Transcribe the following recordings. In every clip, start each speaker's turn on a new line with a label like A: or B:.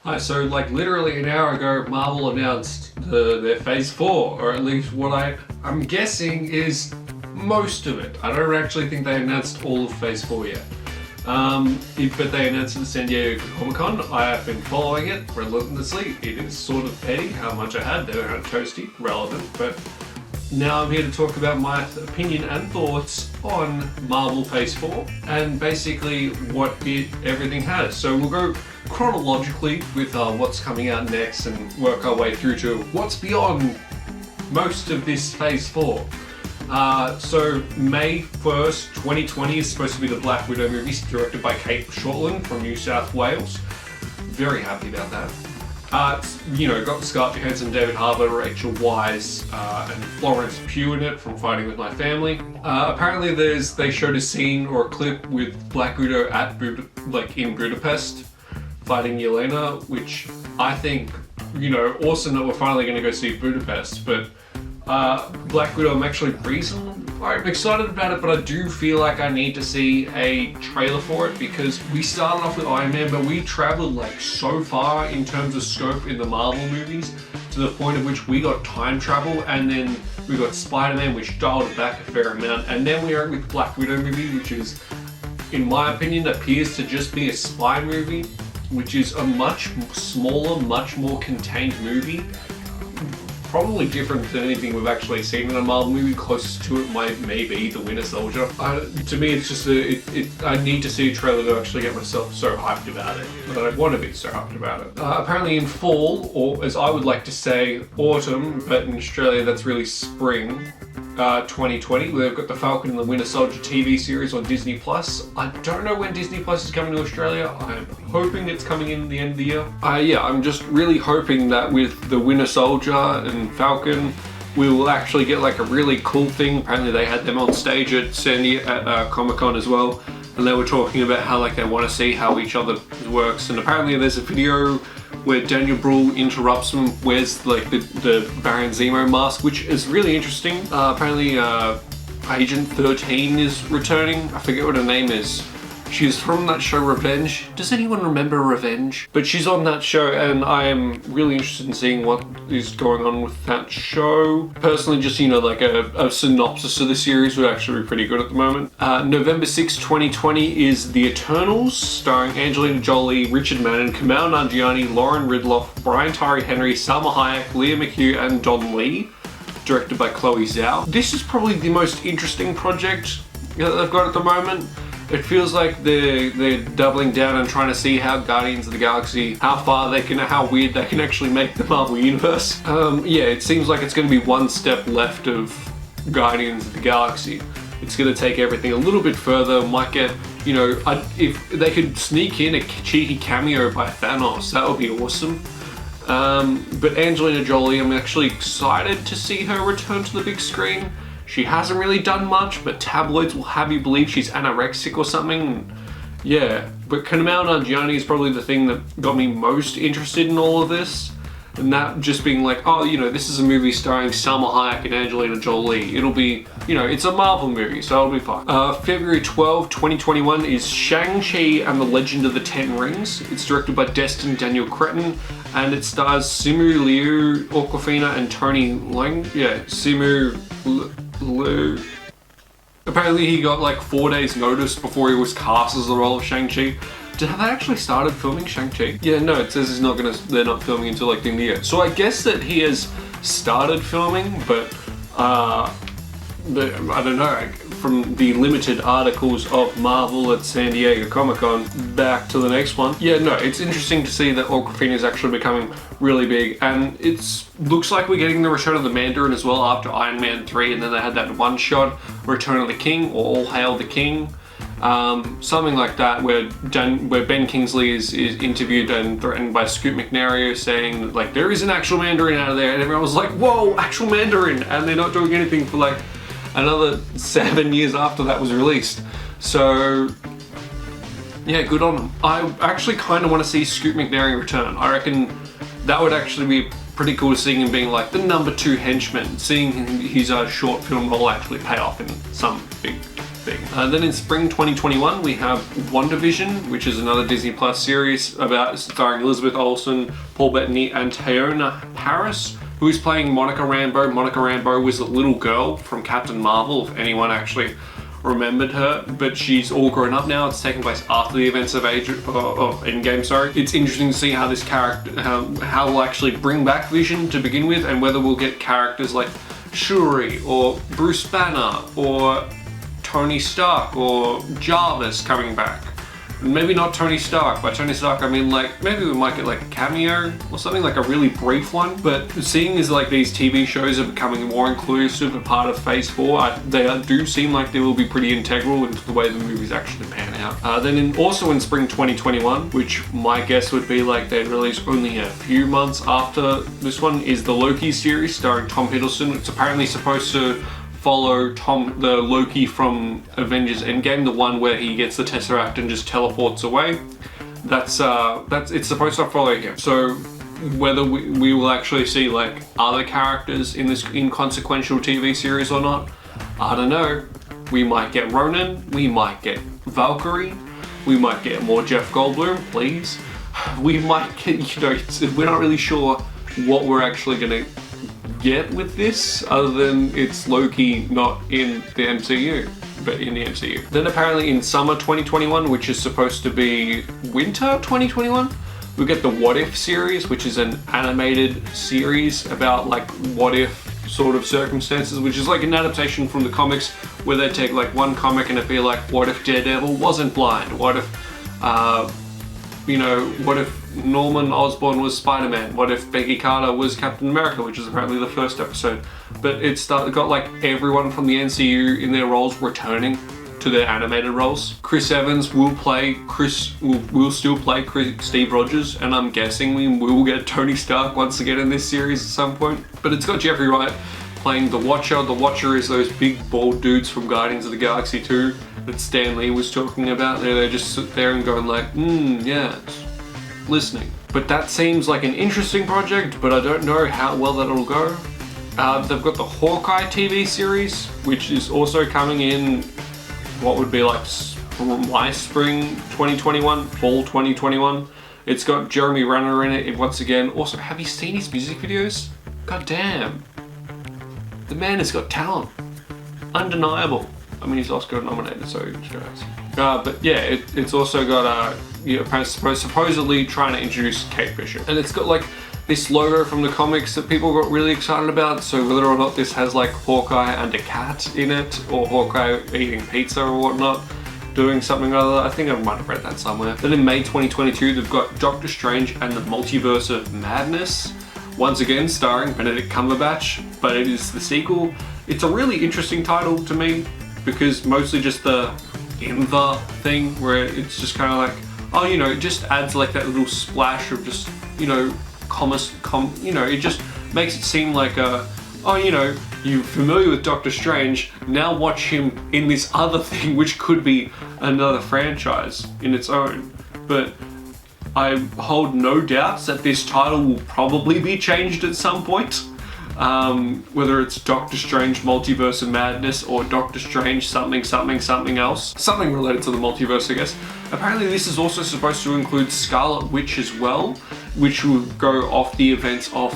A: Hi, so like literally an hour ago, Marvel announced their Phase 4, or at least what I'm guessing is most of it. I don't actually think they announced all of Phase 4 yet. But they announced it at San Diego Comic-Con. I have been following it relentlessly. It is sort of petty how much I had. They were kind of toasty, relevant, but now I'm here to talk about my opinion and thoughts on Marvel Phase 4 and basically what everything has. So we'll go chronologically with what's coming out next and work our way through to what's beyond most of this Phase 4. So May 1st, 2020 is supposed to be the Black Widow movie, directed by Kate Shortland from New South Wales. Very happy about that. Got Scarlett Johansson, David Harbour, Rachel Weisz, and Florence Pugh in it from Fighting With My Family. Apparently they showed a scene or a clip with Black Widow in Budapest fighting Yelena, which I think, awesome that we're finally going to go see Budapest, but Black Widow, I'm excited about it, but I do feel like I need to see a trailer for it because we started off with Iron Man, but we traveled so far in terms of scope in the Marvel movies to the point at which we got time travel, and then we got Spider-Man, which dialed it back a fair amount, and then we are with Black Widow movie, which is, in my opinion, appears to just be a spy movie, which is a much smaller, much more contained movie. Probably different than anything we've actually seen in a Marvel movie. Closest to it may be The Winter Soldier. To me, it's just I need to see a trailer to actually get myself so hyped about it. But I don't want to be so hyped about it. Apparently in fall, or as I would like to say, autumn, but in Australia that's really spring, 2020, we've got the Falcon and the Winter Soldier TV series on Disney+. I don't know when Disney+ is coming to Australia. I'm hoping it's coming in the end of the year. I'm just really hoping that with the Winter Soldier and Falcon, we will actually get a really cool thing. Apparently they had them on stage at San Diego at Comic-Con as well, and they were talking about how they want to see how each other works. And apparently there's a video where Daniel Bruhl interrupts him, wears the Baron Zemo mask, which is really interesting. Apparently Agent 13 is returning. I forget what her name is. She's from that show Revenge. Does anyone remember Revenge? But she's on that show, and I am really interested in seeing what is going on with that show. Personally, just a synopsis of the series would actually be pretty good at the moment. November 6, 2020 is The Eternals, starring Angelina Jolie, Richard Madden, Kumail Nanjiani, Lauren Ridloff, Brian Tyree Henry, Salma Hayek, Leah McHugh, and Don Lee, directed by Chloe Zhao. This is probably the most interesting project that they've got at the moment. It feels like they're doubling down and trying to see how Guardians of the Galaxy, how weird they can actually make the Marvel Universe. It seems like it's going to be one step left of Guardians of the Galaxy. It's going to take everything a little bit further, might get, if they could sneak in a cheeky cameo by Thanos, that would be awesome. But Angelina Jolie, I'm actually excited to see her return to the big screen. She hasn't really done much, but tabloids will have you believe she's anorexic or something. Yeah, but Kumail Nanjiani is probably the thing that got me most interested in all of this. And that just being this is a movie starring Salma Hayek and Angelina Jolie. It'll be, it's a Marvel movie, so it'll be fine. February 12, 2021 is ShangChi and the Legend of the Ten Rings. It's directed by Destin Daniel Cretton, and it stars Simu Liu, Awkwafina, and Tony Leung. Simu Liu. Apparently he got 4 days notice before he was cast as the role of Shang-Chi. Have they actually started filming Shang-Chi? Yeah, no, it says they're not filming until the end of the year. So I guess that he has started filming, but I don't know, from the limited articles of Marvel at San Diego Comic-Con back to the next one. Yeah, no, it's interesting to see that Awkwafina is actually becoming really big, and it looks like we're getting the return of the Mandarin as well after Iron Man 3, and then they had that one shot, Return of the King, or All Hail the King. Something like that, where Ben Kingsley is interviewed and threatened by Scoot McNairy, saying there is an actual Mandarin out of there, and everyone was like, whoa, actual Mandarin, and they're not doing anything for another 7 years after that was released. So yeah, good on them. I actually kind of want to see Scoot McNairy return. I reckon that would actually be pretty cool to see him being the number 2 henchman, seeing his short film role actually pay off in some big thing. Then in spring 2021, we have WandaVision, which is another Disney Plus series about starring Elizabeth Olsen, Paul Bettany, and Teyonah Parris, who is playing Monica Rambeau. Monica Rambeau was a little girl from Captain Marvel, if anyone actually remembered her, but she's all grown up now. It's taking place after the events of Endgame, sorry. It's interesting to see how this character, how we'll actually bring back Vision to begin with, and whether we'll get characters like Shuri, or Bruce Banner, or Tony Stark, or Jarvis coming back. Maybe not Tony Stark. By Tony Stark, I mean like, maybe we might get like a cameo or something, like a really brief one. But seeing as like these TV shows are becoming more inclusive, a part of Phase 4, they do seem like they will be pretty integral into the way the movies actually pan out. Then also in spring 2021, which my guess would be like they'd release only a few months after this one, is the Loki series starring Tom Hiddleston. It's apparently supposed to follow the Loki from Avengers Endgame, the one where he gets the Tesseract and just teleports away. It's supposed to follow him. So whether we will actually see like other characters in this inconsequential TV series or not, I don't know. We might get Ronan, we might get Valkyrie, we might get more Jeff Goldblum, please. We might get, we're not really sure what we're actually gonna get with this, other than it's Loki not in the MCU, but in the MCU. Then apparently in summer 2021, which is supposed to be winter 2021, we get the What If series, which is an animated series about like what if sort of circumstances, which is like an adaptation from the comics where they take like one comic and it'd be like, what if Daredevil wasn't blind? What if, what if Norman Osborn was Spider-Man? What if Peggy Carter was Captain America, which is apparently the first episode? But it's got like everyone from the MCU in their roles returning to their animated roles. Chris Evans will still play Steve Rogers, and I'm guessing we will get Tony Stark once again in this series at some point. But it's got Jeffrey Wright playing the Watcher. The Watcher is those big bald dudes from Guardians of the Galaxy 2 that Stan Lee was talking about. They just sit there and going like, yeah, listening. But that seems like an interesting project, but I don't know how well that'll go. They've got the Hawkeye TV series, which is also coming in what would be like my spring 2021, fall 2021. It's got Jeremy Renner in it once again. Also, have you seen his music videos? God damn. The man has got talent. Undeniable. I mean, he's Oscar nominated, so but yeah, it's also got supposedly trying to introduce Kate Bishop, and it's got like this logo from the comics that people got really excited about. So whether or not this has like Hawkeye and a cat in it, or Hawkeye eating pizza or whatnot, doing something or other, I think I might have read that somewhere. Then in May 2022, they've got Doctor Strange and the Multiverse of Madness, once again starring Benedict Cumberbatch, but it is the sequel. It's a really interesting title to me, because mostly just the "in the" thing, where it's just kind of like, oh, it just adds like that little splash of just, it just makes it seem like you're familiar with Doctor Strange, now watch him in this other thing, which could be another franchise in its own. But I hold no doubts that this title will probably be changed at some point. Whether it's Doctor Strange Multiverse of Madness or Doctor Strange something else. Something related to the multiverse, I guess. Apparently this is also supposed to include Scarlet Witch as well, which will go off the events of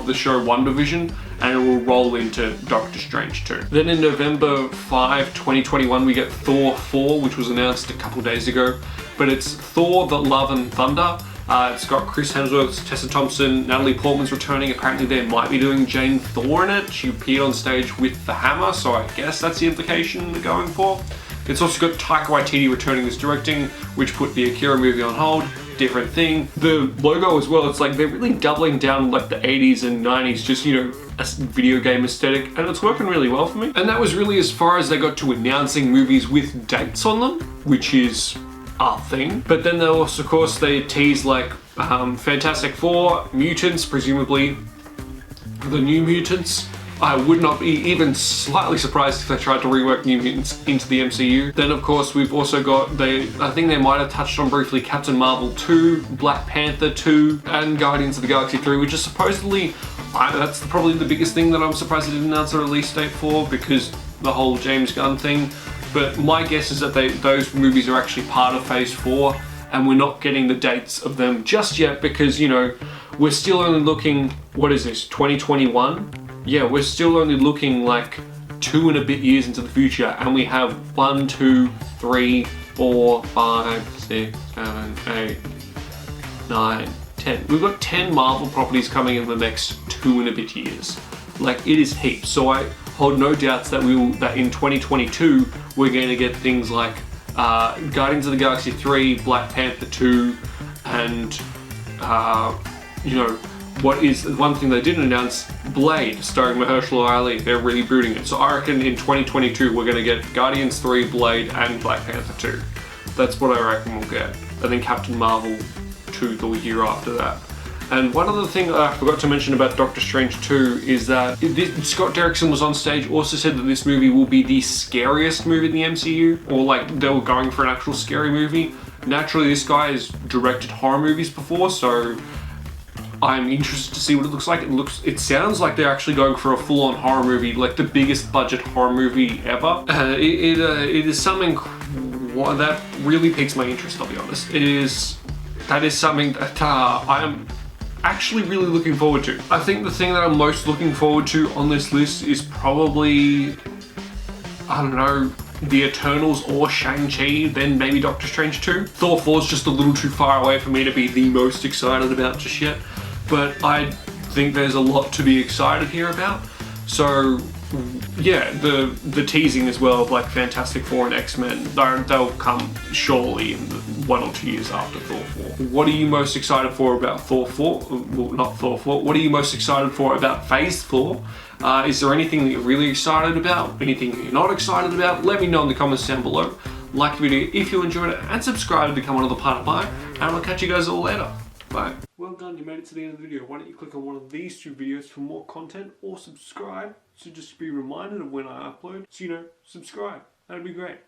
A: the show WandaVision, and it will roll into Doctor Strange too. Then in November 5, 2021, we get Thor 4, which was announced a couple days ago. But it's Thor: The Love and Thunder. It's got Chris Hemsworth, Tessa Thompson, Natalie Portman's returning. Apparently they might be doing Jane Thor in it. She appeared on stage with the hammer, so I guess that's the implication they're going for. It's also got Taika Waititi returning as directing, which put the Akira movie on hold. Different thing. The logo as well, it's like they're really doubling down like the 80s and 90s, just, a video game aesthetic, and it's working really well for me. And that was really as far as they got to announcing movies with dates on them, which is our thing. But then they also, of course, they tease like Fantastic Four, Mutants, presumably the New Mutants. I would not be even slightly surprised if they tried to rework New Mutants into the MCU. Then of course we've also got, I think they might have touched on briefly, Captain Marvel 2, Black Panther 2, and Guardians of the Galaxy 3, which is supposedly, that's probably the biggest thing that I'm surprised they didn't announce a release date for, because the whole James Gunn thing.
B: but my guess is that those movies are actually part of Phase 4, and we're not getting the dates of them just yet because, you know, we're still only looking, what is this, 2021? Yeah, we're still only looking like 2 and a bit years into the future, and we have 1, 2, 3, 4, 5, 6, 7, 8, 9, 10. We've got 10 Marvel properties coming in the next 2 and a bit years. Like, it is heaps. So I hold no doubts that that in 2022 we're going to get things like Guardians of the Galaxy 3, Black Panther 2, and you know, what is one thing they didn't announce, Blade, starring Mahershala Ali. They're rebooting it. So I reckon in 2022 we're going to get Guardians 3, Blade, and Black Panther 2. That's what I reckon we'll get. And then Captain Marvel 2 the year after that. And one other thing I forgot to mention about Doctor Strange 2 is that Scott Derrickson was on stage, also said that this movie will be the scariest movie in the MCU, or like they were going for an actual scary movie. Naturally, this guy has directed horror movies before, so I'm interested to see what it looks like. It sounds like they're actually going for a full-on horror movie, like the biggest budget horror movie ever. It is something that really piques my interest, I'll be honest. That is something that I am actually really looking forward to. I think the thing that I'm most looking forward to on this list is probably, I don't know, the Eternals or Shang-Chi, then maybe Doctor Strange 2. Thor 4 is just a little too far away for me to be the most excited about just yet, but I think there's a lot to be excited here about. So yeah, the teasing as well of like Fantastic Four and X-Men, they'll come surely in 1 or 2 years after Thor 4. What are you most excited for about Thor 4? Well, not Thor 4. What are you most excited for about Phase 4? Is there anything that you're really excited about? Anything you're not excited about? Let me know in the comments down below. Like the video if you enjoyed it, and subscribe to become another part of mine, and I'll catch you guys all later. Bye. Well done, you made it to the end of the video. Why don't you click on one of these 2 videos for more content, or subscribe, so just to be reminded of when I upload. So, you know, subscribe. That'd be great.